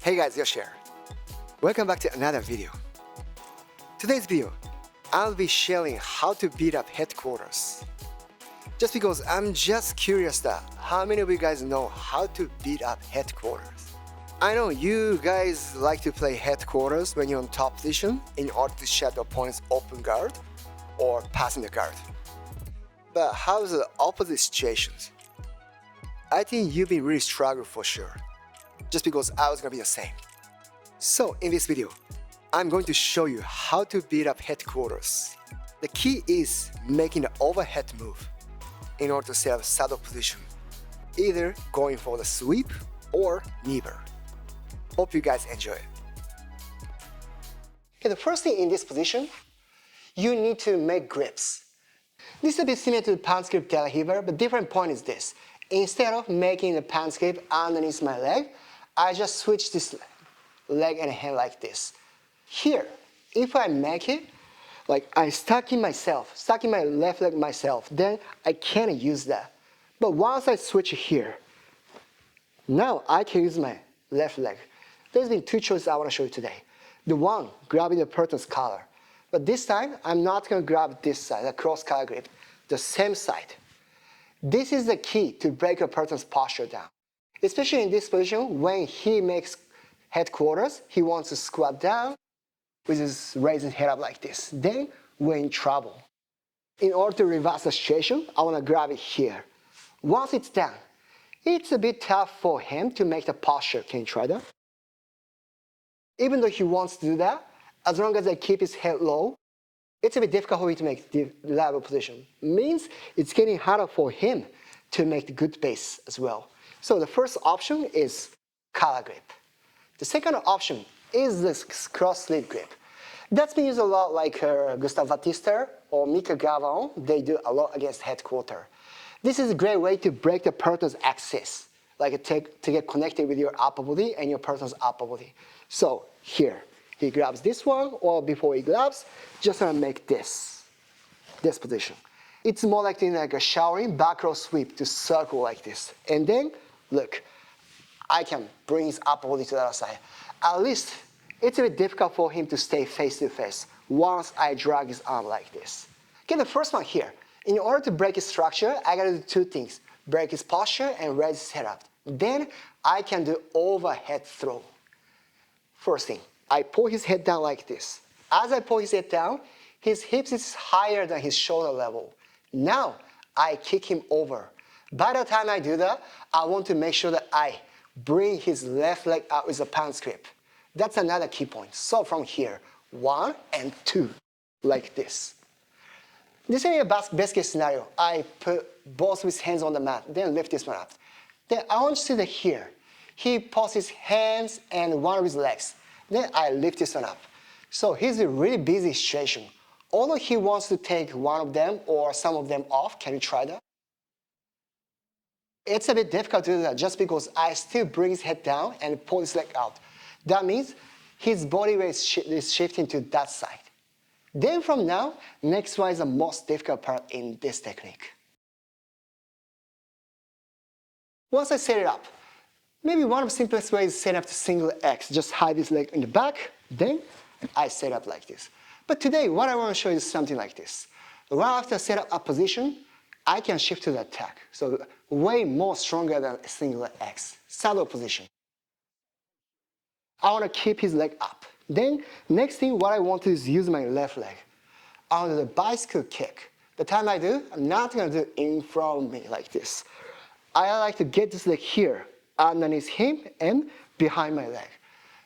Hey guys, Yoshi here. Welcome back to another video. Today's video, I'll be sharing how to beat up headquarters. Just because I'm just curious that how many of you guys know how to beat up headquarters. I know you guys like to play headquarters when you're on top position in order to shut the opponent's open guard or passing the guard. But how's the opposite situations? I think you've been really struggling for sure, just because I was gonna be the same. So in this video, I'm going to show you how to beat up headquarters. The key is making the overhead move in order to set up saddle position, either going for the sweep or neither. Hope you guys enjoy it. Okay, the first thing in this position, you need to make grips. This is a bit similar to the pound grip De La Riva, but different point is this. Instead of making the pound grip underneath my leg, I just switch this leg and hand like this. Here, if I make it, like I stuck in my left leg myself, then I can't use that. But once I switch here, now I can use my left leg. There's been two choices I want to show you today. The one, grabbing the person's collar. But this time, I'm not going to grab this side, the cross collar grip, the same side. This is the key to break a person's posture down. Especially in this position, when he makes headquarters, he wants to squat down with his raising head up like this. Then we're in trouble. In order to reverse the situation, I want to grab it here. Once it's done, it's a bit tough for him to make the posture. Can you try that? Even though he wants to do that, as long as I keep his head low, it's a bit difficult for me to make the level position. Means it's getting harder for him to make the good base as well. So the first option is collar grip. The second option is this cross sleeve grip. That's been used a lot, like Gustave Batista or Mika Gavon. They do a lot against headquarter. This is a great way to break the person's axis, like to get connected with your upper body and your person's upper body. So here, he grabs this one, or before he grabs, just gonna make this position. It's more like in like a showering back row sweep to circle like this. And then, look, I can bring his upper body to the other side. At least, it's a bit difficult for him to stay face to face once I drag his arm like this. Okay, the first one here. In order to break his structure, I gotta do two things. Break his posture and raise his head up. Then, I can do overhead throw. First thing, I pull his head down like this. As I pull his head down, his hips is higher than his shoulder level. Now, I kick him over. By the time I do that, I want to make sure that I bring his left leg out with a pound grip. That's another key point. So from here, 1 and 2, like this. This is a best case scenario. I put both of his hands on the mat, then lift this one up. Then I want you to see that here. He pulls his hands and one of his legs. Then I lift this one up. So he's in a really busy situation. Although he wants to take one of them or some of them off, can you try that? It's a bit difficult to do that just because I still bring his head down and pull his leg out. That means his body weight is shifting to that side. Then from now, next one is the most difficult part in this technique. Once I set it up, maybe one of the simplest ways is set up to single X. Just hide this leg in the back, then I set up like this. But today, what I want to show you is something like this. Right after I set up a position, I can shift to the attack. So way more stronger than a single X. Saddle position. I want to keep his leg up. Then, next thing, what I want to do is use my left leg. I want to do the bicycle kick. The time I do, I'm not going to do it in front of me like this. I like to get this leg here, underneath him and behind my leg.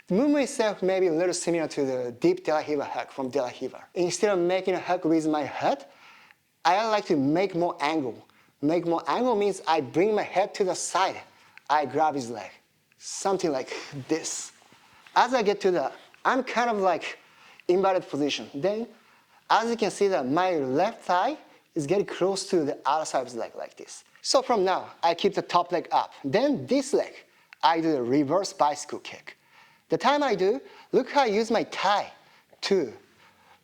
The movement itself may be a little similar to the deep De La Riva hug from De La Riva. Instead of making a hug with my head, I like to make more angle. Make more angle means I bring my head to the side. I grab his leg. Something like this. As I get to the, I'm kind of like inverted position. Then, as you can see that my left thigh is getting close to the other side of his leg like this. So from now, I keep the top leg up. Then this leg, I do the reverse bicycle kick. The time I do, look how I use my thigh to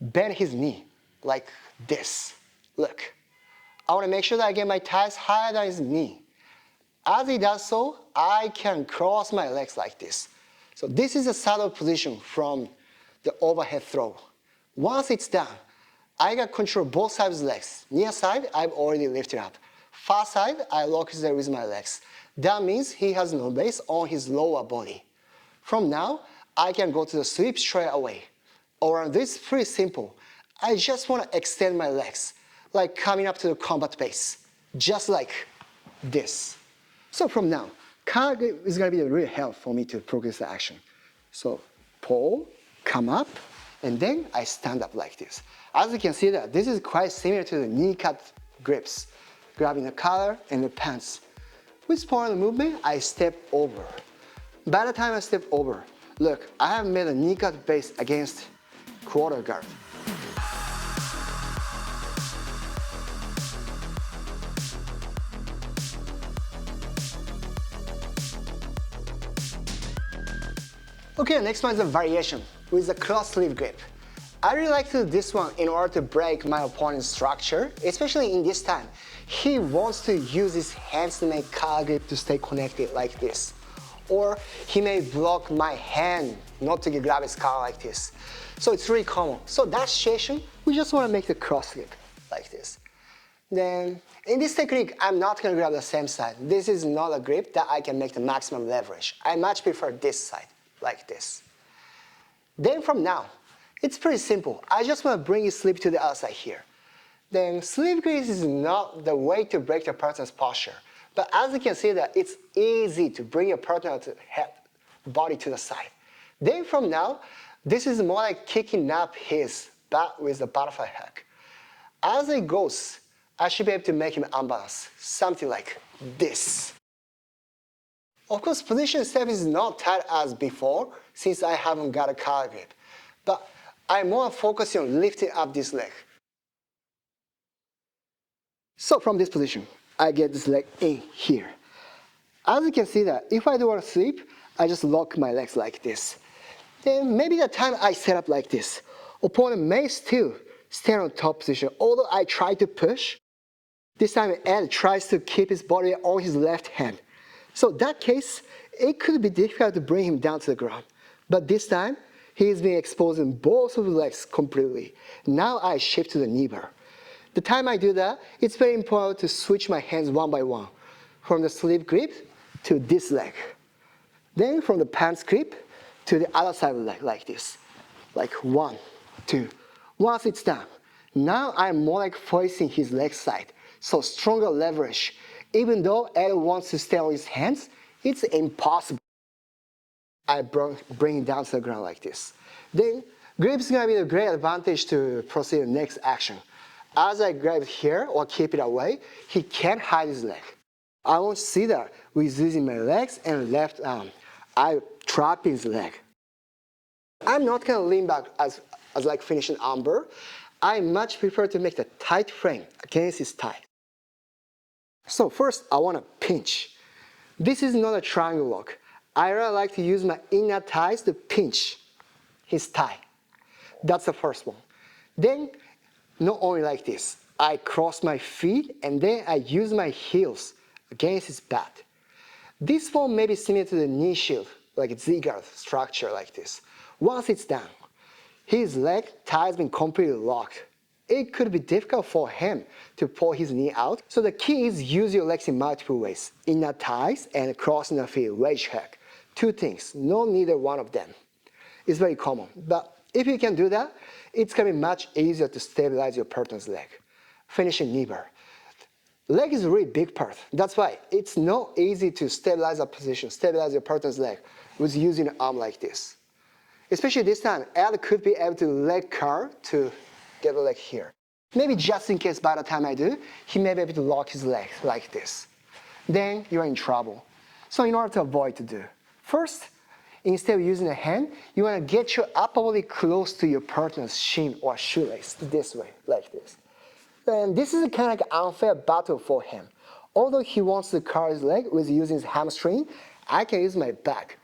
bend his knee like this. Look. I want to make sure that I get my thighs higher than his knee. As he does so, I can cross my legs like this. So this is a saddle position from the overhead throw. Once it's done, I got control both sides of the legs. Near side, I've already lifted up. Far side, I lock it there with my legs. That means he has no base on his lower body. From now, I can go to the sweep straight away. Or this is pretty simple. I just want to extend my legs, like coming up to the combat base, just like this. So from now, collar grip is going to be a real help for me to progress the action. So pull, come up, and then I stand up like this. As you can see that this is quite similar to the knee cut grips, grabbing the collar and the pants. With part of the movement, I step over. By the time I step over, look, I have made a knee cut base against quarter guard. Okay, next one is a variation with a cross sleeve grip. I really like to do this one in order to break my opponent's structure, especially in this time. He wants to use his hands to make collar grip to stay connected like this. Or he may block my hand not to grab his collar like this. So it's really common. So that situation, we just want to make the cross grip like this. Then in this technique, I'm not going to grab the same side. This is not a grip that I can make the maximum leverage. I much prefer this side, like this. Then from now, it's pretty simple. I just want to bring his sleeve to the other side here. Then sleeve grip is not the way to break the partner's posture. But as you can see that it's easy to bring your partner to head, body to the side. Then from now, this is more like kicking up his butt with the butterfly hook. As it goes, I should be able to make him unbalanced, something like this. Of course, position itself is not tight as before since I haven't got a collar grip, but I'm more focusing on lifting up this leg. So from this position, I get this leg in here. As you can see that if I do want to sweep, I just lock my legs like this. Then maybe the time I set up like this, opponent may still stand on top position. Although I try to push, this time Ed tries to keep his body on his left hand. So in that case, it could be difficult to bring him down to the ground. But this time, he's been exposing both of the legs completely. Now I shift to the knee bar. The time I do that, it's very important to switch my hands one by one. From the sleeve grip to this leg. Then from the pants grip to the other side of the leg, like this. Like 1, 2. Once it's done, now I'm more like facing his leg side. So stronger leverage. Even though Ed wants to stay on his hands, it's impossible. I bring it down to the ground like this. Then grip is going to be a great advantage to proceed to the next action. As I grab it here or keep it away, he can't hide his leg. I want to see that with using my legs and left arm. I trap his leg. I'm not going to lean back as like finishing armbar. I much prefer to make the tight frame against his thigh. So first, I want to pinch. This is not a triangle lock. I really like to use my inner thighs to pinch his thigh. That's the first one. Then, not only like this, I cross my feet and then I use my heels against his butt. This one may be similar to the knee shield, like a Z-guard structure like this. Once it's done, his leg thigh has been completely locked. It could be difficult for him to pull his knee out. So the key is use your legs in multiple ways. Inner thighs and crossing the feet, wedge hook. Two things, no neither one of them. It's very common. But if you can do that, it's going to be much easier to stabilize your partner's leg. Finishing knee bar. Leg is a really big part. That's why it's not easy to stabilize a position, stabilize your partner's leg with using an arm like this. Especially this time, Ed could be able to leg curl to get the leg here. Maybe just in case by the time I do, he may be able to lock his leg like this. Then you're in trouble. So in order to avoid to do, first, instead of using a hand, you want to get your upper body close to your partner's shin or shoelace, this way, like this. And this is a kind of like unfair battle for him. Although he wants to curl his leg with using his hamstring, I can use my back.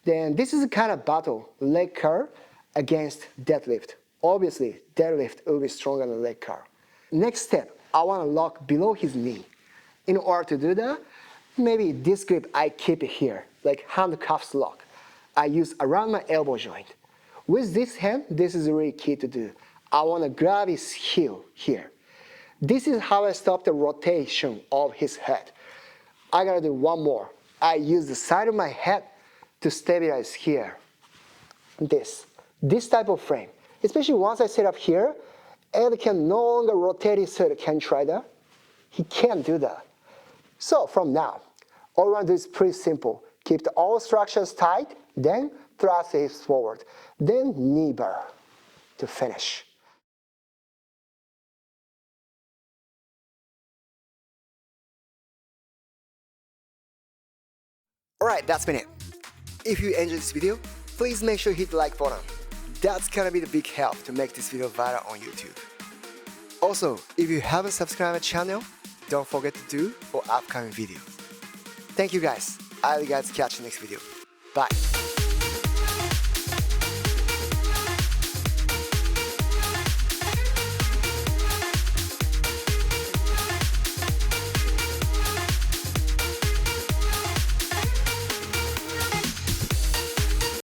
Then this is a kind of battle, leg curl against deadlift. Obviously, deadlift will be stronger than leg curl. Next step, I want to lock below his knee. In order to do that, maybe this grip I keep it here, like handcuffs lock. I use around my elbow joint. With this hand, this is really key to do. I want to grab his heel here. This is how I stop the rotation of his head. I gotta do one more. I use the side of my head to stabilize here. This type of frame. Especially once I set up here, Ed can no longer rotate his head. Can you try that? He can't do that. So from now, all we want to do is pretty simple. Keep all structures tight, then thrust hips forward, then knee bar to finish. Alright, that's been it. If you enjoyed this video, please make sure you hit the like button. That's gonna be the big help to make this video viral on YouTube. Also, if you haven't subscribed to my channel, don't forget to do for upcoming videos. Thank you guys. I'll catch you next video. Bye.